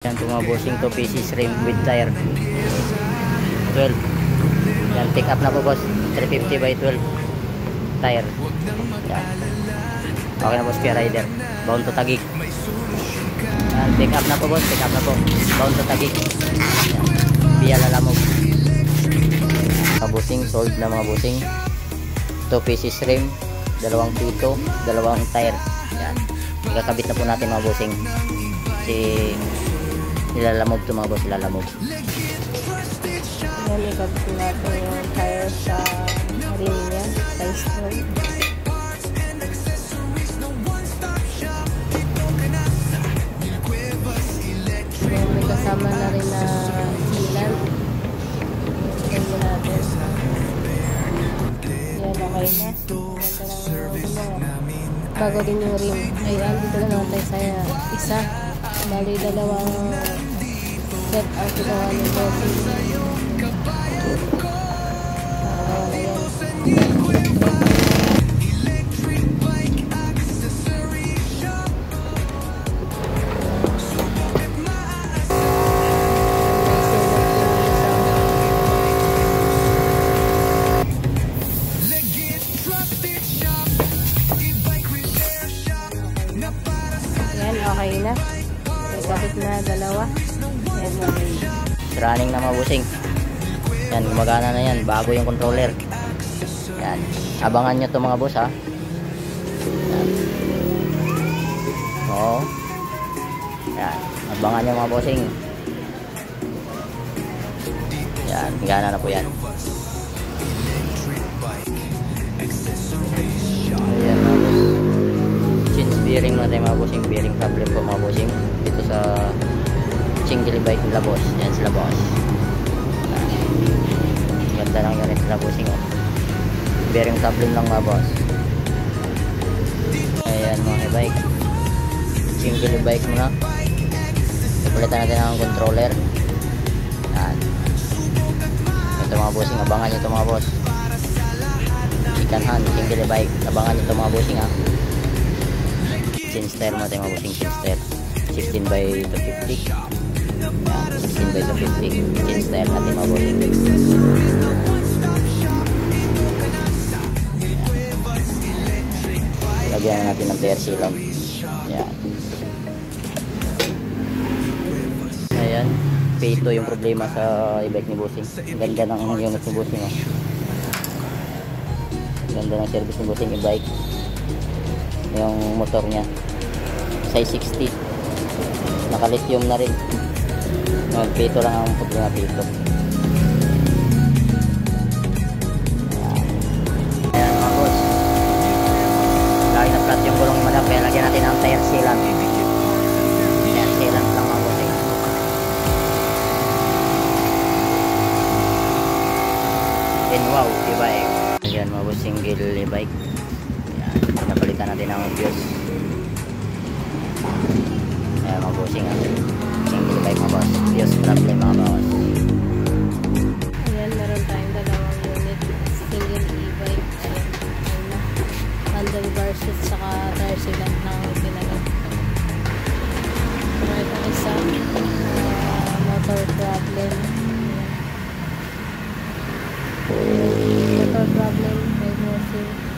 Yan po mga bossing, 2 pieces rim with tire 12. Yan, pick up na po boss, 350 by 12 tire. Yan. Okay na po, spare rider, bound to Taguig. Yan, pick up na po boss, pick up na po, bound to Taguig. Yan, via Lalamog. Mga bossing, sold na mga bossing, 2 pieces rim, 2 pito, 2 tire. Yan, ikakabit na po natin mga bossing. Si nilalamog to mga boss, nilalamog. Yan, ikabit natin yung tire sa rim niya, sa stone. Yan, may kasama na rin na sealant. Yan mo natin. Yan, okay na. Ganda lang yung bago din yung rim. Ayan, dito na naman tayo sa isa. Bali, dalawang set ang ginawa ng bossing. Nakagawa na yan. Yan, okay na. Kapit na dalawa. Yan, okay. Running na mga bossing. Yan, gumagana na yan, bago yung controller. Yan, abangan nyo to mga boss ha. Yan. Oo. Yan, abangan nyo mga bossing. Yan, gana na po yan. Ayan mga boss, change bearing na tayo mga bossing. Bearing problem po mga bossing dito sa single bike nila boss. Yan sila boss. Ganda lang unit nila bossing oh. Bearing problem lang mga boss. Ayan mga bike, single bike muna. Palitan natin ang controller. Yan. Ito mga bossing, abangan nyo ito mga boss. Second hand, single bike, abangan nyo ito mga bossing ha. Change tire mo tayo mga bossing, change tire 16 by 250. Yan, 16 by 250 change tire natin mga bossing. Lagyan natin ng tire sealant. Yan. Ayan, pito yung problema sa e-bike ni bossing. Ganda ng unit ni bossing oh. Ganda ng service ni bossing e-bike. Yung motor niya size 60, naka lithium na rin. Pito lang ang problema, pito. Ayan mga boss, lagi na flat yung gulong ni madam, kaya lagyan natin ang tire sealant. Tire sealant lang mga boss eh. And wow, e-bike. Ayan mga boss, single e-bike. Napalitan natin ang fuse. Ayan mga bossing ha. Single bike mga boss, fuse problem mga boss. Ayan, meron tayong dalawang unit. Single e-bike. Handlebar sheet saka tire sealant lang pinagay. Meron ang isa motor problem. Motor problem by bossing.